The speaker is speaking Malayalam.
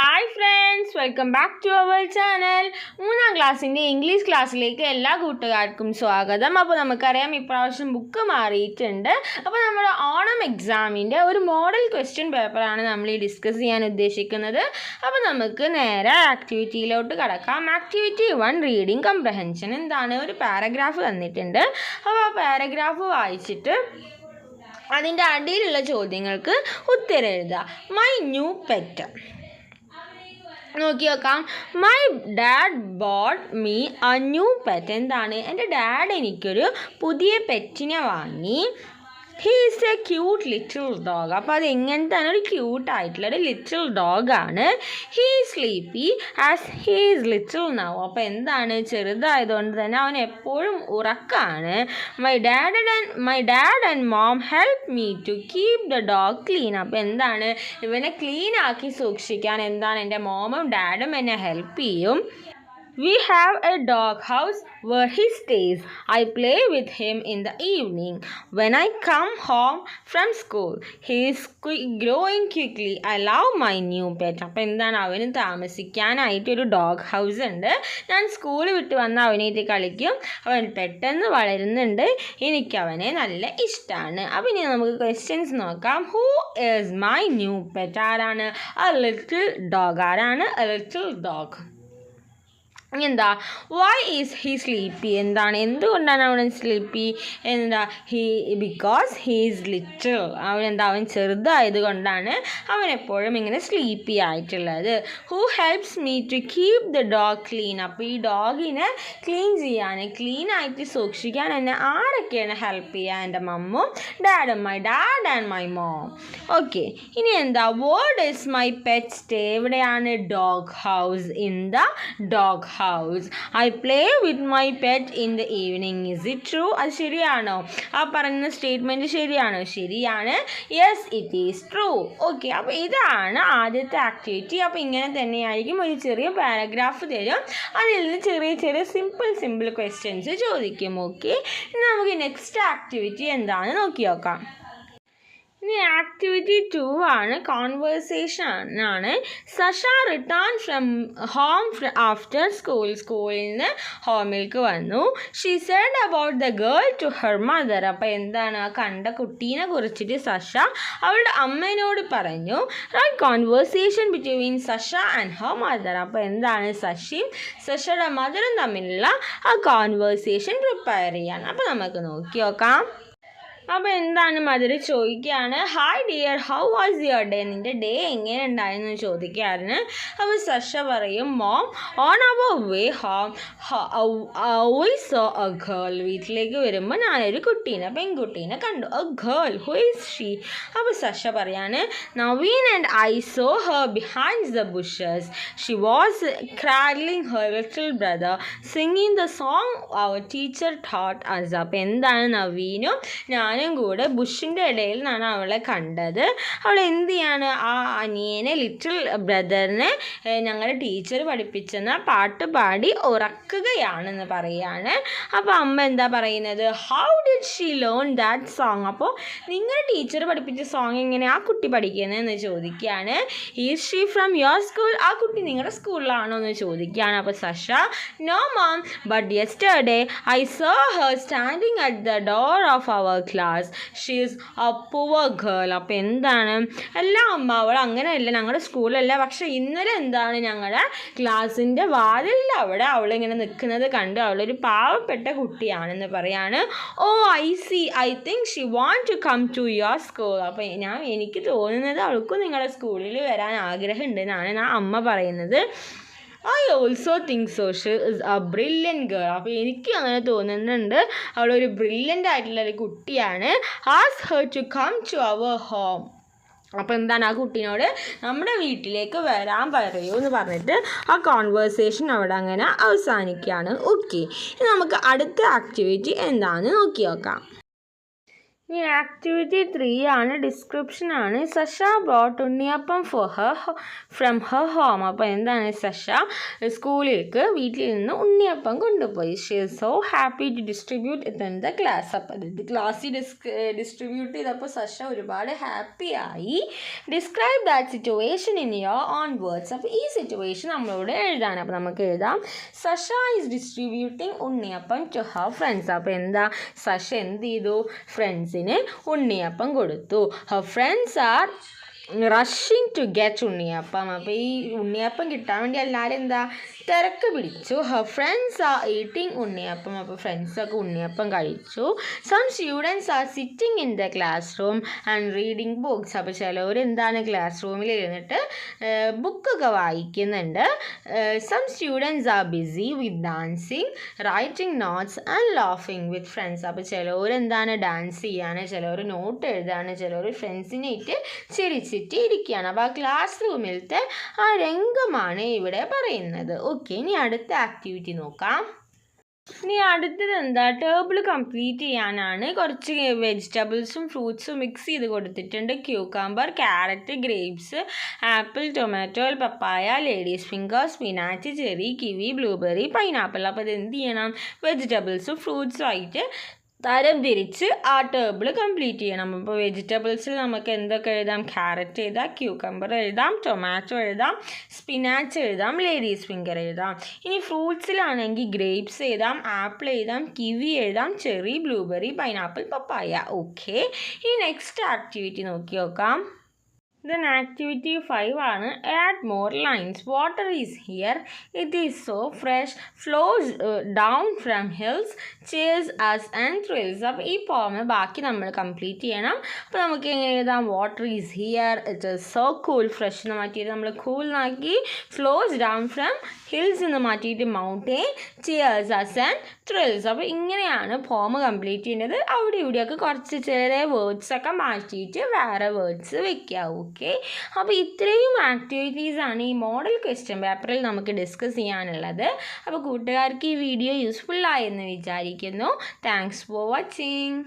Hi friends, welcome back to our channel. 3ാം ക്ലാസ്സിൻ്റെ ഇംഗ്ലീഷ് ക്ലാസ്സിലേക്ക് എല്ലാ കൂട്ടുകാർക്കും സ്വാഗതം. അപ്പോൾ നമുക്കറിയാം ഇപ്രാവശ്യം ബുക്ക് മാറിയിട്ടുണ്ട്. അപ്പോൾ നമ്മുടെ ഓണം എക്സാമിൻ്റെ ഒരു മോഡൽ ക്വസ്റ്റ്യൻ പേപ്പറാണ് നമ്മൾ ഈ ഡിസ്കസ് ചെയ്യാൻ ഉദ്ദേശിക്കുന്നത്. അപ്പോൾ നമുക്ക് നേരെ ആക്ടിവിറ്റിയിലോട്ട് കടക്കാം. Activity 1 reading കംപ്രഹെൻഷൻ. എന്താണ്? ഒരു പാരഗ്രാഫ് തന്നിട്ടുണ്ട്. അപ്പോൾ ആ പാരഗ്രാഫ് വായിച്ചിട്ട് അതിൻ്റെ അടിയിലുള്ള ചോദ്യങ്ങൾക്ക് ഉത്തരം എഴുതുക. My new pet. നോക്കി നോക്കാം. My dad bought me a new pet. എന്താണ്? എൻ്റെ ഡാഡ് എനിക്കൊരു പുതിയ പെറ്റിനെ വാങ്ങി. He is a cute little dog. അപ്പോൾ അത് എങ്ങനത്താണ്? ഒരു ക്യൂട്ടായിട്ടുള്ള ഒരു ലിറ്റിൽ ഡോഗാണ്. He sleepy as he is little now. അപ്പോൾ എന്താണ്? ചെറുതായതുകൊണ്ട് തന്നെ അവൻ എപ്പോഴും ഉറക്കമാണ്. My dad and mom help me to keep the dog clean. അപ്പോൾ എന്താണ്? ഇവനെ ക്ലീൻ ആക്കി സൂക്ഷിക്കാൻ എന്താണ് എൻ്റെ മോമും ഡാഡും എന്നെ ഹെൽപ്പ് ചെയ്യും. We have a dog house where he stays. I play with him in the evening. When I come home from school, he is growing quickly. I love my new pet. അപ്പോൾ എന്താണ്? അവന് താമസിക്കാനായിട്ടൊരു ഡോഗ് ഹൗസ് ഉണ്ട്. ഞാൻ സ്കൂൾ വിട്ട് വന്ന് അവനായിട്ട് കളിക്കും. അവൻ പെട്ടെന്ന് വളരുന്നുണ്ട്. എനിക്കവനെ നല്ല ഇഷ്ടമാണ്. അപ്പോൾ ഇനി നമുക്ക് ക്വസ്റ്റ്യൻസ് നോക്കാം. Who is my new pet? ആരാണ്? A little dog. ആരാണ്? A little dog. എന്താ? Why is he sleepy? എന്താണ്? എന്തുകൊണ്ടാണ് അവൻ സ്ലീപ്പി? എന്താ? Because he is little. അവൻ ചെറുതായത് കൊണ്ടാണ് അവൻ എപ്പോഴും ഇങ്ങനെ സ്ലീപ്പി ആയിട്ടുള്ളത്. Who helps me to keep the dog clean. അപ്പോൾ ഈ ഡോഗിനെ ക്ലീൻ ചെയ്യാൻ, ക്ലീൻ ആയിട്ട് സൂക്ഷിക്കാൻ എന്നെ ആരൊക്കെയാണ് ഹെൽപ്പ് ചെയ്യുക? എൻ്റെ മമ്മും ഡാഡും. My dad and my mom. Okay, ഇനി എന്താ? Word is my pet stay. എവിടെയാണ്? Dog house. In the dog house. I play with my pet in the evening. Is it true? അത് ശരിയാണോ? ആ പറയുന്ന സ്റ്റേറ്റ്മെൻറ്റ് ശരിയാണോ? ശരിയാണ്. Yes, it is true. Okay, അപ്പോൾ ഇതാണ് ആദ്യത്തെ ആക്ടിവിറ്റി. അപ്പോൾ ഇങ്ങനെ തന്നെയായിരിക്കും. ഒരു ചെറിയ പാരഗ്രാഫ് തരും. അതിൽ നിന്ന് ചെറിയ ചെറിയ സിമ്പിൾ ക്വസ്റ്റ്യൻസ് ചോദിക്കും. ഓക്കെ, ഇനി നമുക്ക് നെക്സ്റ്റ് ആക്ടിവിറ്റി എന്താണെന്ന് നോക്കി നോക്കാം. ഇനി ആക്ടിവിറ്റി 2 ആണ്. കോൺവേഴ്സേഷൻ ആണ്. Sasha return from home after സ്കൂളിൽ നിന്ന് ഹോമിലേക്ക് വന്നു. She said about the girl to her mother. അപ്പോൾ എന്താണ്? ആ കണ്ട കുട്ടീനെ കുറിച്ചിട്ട് സഷ അവളുടെ അമ്മേനോട് പറഞ്ഞു. Write conversation between Sasha and her mother. അപ്പോൾ എന്താണ്? സഷയും സഷയുടെ മദറും തമ്മിലുള്ള ആ കോൺവേഴ്സേഷൻ പ്രിപ്പയർ ചെയ്യാണ്. അപ്പോൾ നമുക്ക് നോക്കി നോക്കാം. അപ്പോൾ എന്താണ്? മദർ ചോദിക്കുകയാണ്, hi dear, how was your day? നിൻ്റെ ഡേ എങ്ങനെ ഉണ്ടായെന്ന് ചോദിക്കുകയാണ്. അപ്പോൾ സഷ പറയും, mom, on our way home we saw a girl. വീട്ടിലേക്ക് വരുമ്പോൾ ഞാനൊരു കുട്ടീനെ, പെൺകുട്ടീനെ കണ്ടു. A girl, who is she? അപ്പോൾ സഷ പറയാണ്, Naveen and I saw her behind the bushes. She was cradling her little brother singing the song our teacher taught us. അപ്പോൾ എന്താണ്? നവീനും ഞാനും കൂടെ ബുഷിൻ്റെ ഇടയിൽ നിന്നാണ് അവളെ കണ്ടത്. അവൾ എന്ത് ചെയ്യാണ്? ആ അനിയനെ, ലിറ്റിൽ ബ്രദറിനെ ഞങ്ങളുടെ ടീച്ചർ പഠിപ്പിച്ചെന്ന പാട്ട് പാടി ഉറക്കുകയാണെന്ന് പറയുകയാണ്. അപ്പോൾ അമ്മ എന്താ പറയുന്നത്? How did she learn that song? അപ്പോൾ നിങ്ങളുടെ ടീച്ചർ പഠിപ്പിച്ച സോങ് എങ്ങനെ ആ കുട്ടി പഠിക്കുന്നതെന്ന് ചോദിക്കുകയാണ്. Is she from your school? ആ കുട്ടി നിങ്ങളുടെ സ്കൂളിലാണോ എന്ന് ചോദിക്കുകയാണ്. അപ്പോൾ Sasha, no mom, but yesterday I saw her standing at the door of our class. She is a poor girl. അപ്പോൾ എന്താണ്? അല്ല അമ്മ, അവൾ അങ്ങനെയല്ല, ഞങ്ങളുടെ സ്കൂളല്ല, പക്ഷേ ഇന്നലെ എന്താണ് ഞങ്ങളുടെ ക്ലാസ്സിൻ്റെ വാതിലിൽ അവിടെ അവളിങ്ങനെ നിൽക്കുന്നത് കണ്ട് അവളൊരു പാവപ്പെട്ട കുട്ടിയാണെന്ന് പറയാണ്. Oh I see, I think she want to come to your school. അപ്പോൾ എനിക്ക് തോന്നുന്നത് അവൾക്കും നിങ്ങളുടെ സ്കൂളിൽ വരാൻ ആഗ്രഹമുണ്ടെന്നാണ് അമ്മ പറയുന്നത്. I also think so. She is a brilliant girl. അപ്പോൾ എനിക്ക് അങ്ങനെ തോന്നുന്നുണ്ട്, അവളൊരു ബ്രില്യൻ്റ് ആയിട്ടുള്ളൊരു കുട്ടിയാണ്. Ask her to come to our home. അപ്പോൾ എന്താണ്? ആ കുട്ടീനോട് നമ്മുടെ വീട്ടിലേക്ക് വരാൻ പറയൂ എന്ന് പറഞ്ഞിട്ട് ആ കോൺവേഴ്സേഷൻ അവിടെ അങ്ങനെ അവസാനിക്കുകയാണ്. ഓക്കെ, ഇനി നമുക്ക് അടുത്ത ആക്ടിവിറ്റി എന്താണെന്ന് നോക്കി നോക്കാം. ഈ ആക്ടിവിറ്റി 3 ആണ്, ഡിസ്ക്രിപ്ഷൻ ആണ്. Sasha brought unniyappam from her home. അപ്പോൾ എന്താണ്, സഷ സ്കൂളിലേക്ക് വീട്ടിൽ നിന്ന് ഉണ്ണിയപ്പം കൊണ്ടുപോയി. She is so happy to distribute it in the class. അപ്പോൾ ഇത് ക്ലാസ്സിൽ ഡിസ്ട്രിബ്യൂട്ട് ചെയ്തപ്പോൾ സഷ ഒരുപാട് ഹാപ്പി ആയി. Describe that situation in your own words. അപ്പോൾ ഈ സിറ്റുവേഷൻ നമ്മളോട് എഴുതാൻ. അപ്പോൾ നമുക്ക് എഴുതാം, Sasha is distributing unniyappam to her friends. അപ്പോൾ എന്താ, സഷ എന്ത് ചെയ്തു, ഫ്രണ്ട്സിന് ഉണ്ണിയപ്പം കൊടുത്തു. Her friends R rushing to get unniyappam. അപ്പോൾ ഈ ഉണ്ണിയപ്പം കിട്ടാൻ വേണ്ടി എല്ലാവരും എന്താ തിരക്ക് പിടിച്ചു. Her friends are eating unniyappam. അപ്പോൾ ഫ്രണ്ട്സൊക്കെ ഉണ്ണിയപ്പം കഴിച്ചു. Some students are sitting in the classroom and reading books. അപ്പോൾ ചിലവർ എന്താണ് ക്ലാസ് റൂമിൽ ഇരുന്നിട്ട് ബുക്കൊക്കെ വായിക്കുന്നുണ്ട്. Some students are busy with dancing, writing notes and ലാഫിങ് വിത്ത് ഫ്രണ്ട്സ്. അപ്പോൾ ചിലവർ എന്താണ് ഡാൻസ് ചെയ്യാണ്, ചിലവർ നോട്ട് എഴുതാണ്, ചിലവർ ഫ്രണ്ട്സിനായിട്ട് ചിരിച്ചിട്ട് ഇരിക്കുകയാണ്. അപ്പോൾ ആ ക്ലാസ് റൂമിലത്തെ ആ രംഗമാണ് ഇവിടെ പറയുന്നത്. ഓക്കെ, ഇനി അടുത്ത ആക്ടിവിറ്റി നോക്കാം. ഇനി അടുത്തത് എന്താ, ടേബിൾ കംപ്ലീറ്റ് ചെയ്യാനാണ്. കുറച്ച് വെജിറ്റബിൾസും ഫ്രൂട്ട്സും മിക്സ് ചെയ്ത് കൊടുത്തിട്ടുണ്ട്. Cucumber, carrot, grapes, apple, tomato, papaya, ladies finger, spinach, cherry, kiwi, blueberry, pineapple. അപ്പോൾ ഇത് എന്ത് ചെയ്യണം, വെജിറ്റബിൾസും ഫ്രൂട്ട്സും ആയിട്ട് തരം തിരിച്ച് ആ ടേബിൾ കംപ്ലീറ്റ് ചെയ്യണം. അപ്പോൾ വെജിറ്റബിൾസിൽ നമുക്ക് എന്തൊക്കെ എഴുതാം, ക്യാരറ്റ് എഴുതാം, ക്യൂക്കമ്പർ എഴുതാം, ടൊമാറ്റോ എഴുതാം, സ്പിനാച്ച് എഴുതാം, ലേഡീസ് ഫിംഗർ എഴുതാം. ഇനി ഫ്രൂട്ട്സിലാണെങ്കിൽ ഗ്രേപ്സ് എഴുതാം, ആപ്പിൾ എഴുതാം, കിവി എഴുതാം, ചെറി, ബ്ലൂബെറി, പൈനാപ്പിൾ, പപ്പായ. ഓക്കെ, ഇനി നെക്സ്റ്റ് ആക്ടിവിറ്റി നോക്കി നോക്കാം. Then activity 5 ആണ്, add more lines. Water is here, it is so fresh, flows down from hills, cheers us and thrills. അപ്പോൾ ഈ പോം ബാക്കി നമ്മൾ കംപ്ലീറ്റ് ചെയ്യണം. അപ്പോൾ നമുക്ക് എങ്ങനെ എഴുതാം, water is here, it is so cool, fresh എന്ന് മാറ്റിയിട്ട് നമ്മൾ കൂൾ എന്നാക്കി, ഫ്ലോസ് ഡൗൺ ഫ്രം ഹിൽസ് എന്ന് മാറ്റിയിട്ട് mountain, cheers us and thrills. അപ്പോൾ ഇങ്ങനെയാണ് പോം കംപ്ലീറ്റ് ചെയ്യേണ്ടത്. അവിടെ ഇവിടെയൊക്കെ കുറച്ച് ചെറിയ വേർഡ്സൊക്കെ മാറ്റിയിട്ട് വേറെ വേർഡ്സ് വെക്കുക. ഓക്കെ, അപ്പോൾ ഇത്രയും ആക്ടിവിറ്റീസാണ് ഈ മോഡൽ ക്വസ്റ്റ്യൻ പേപ്പറിൽ നമുക്ക് ഡിസ്കസ് ചെയ്യാനുള്ളത്. അപ്പോൾ കൂട്ടുകാർക്ക് ഈ വീഡിയോ യൂസ്ഫുൾ ആയെന്ന് വിചാരിക്കുന്നു. Thanks for watching.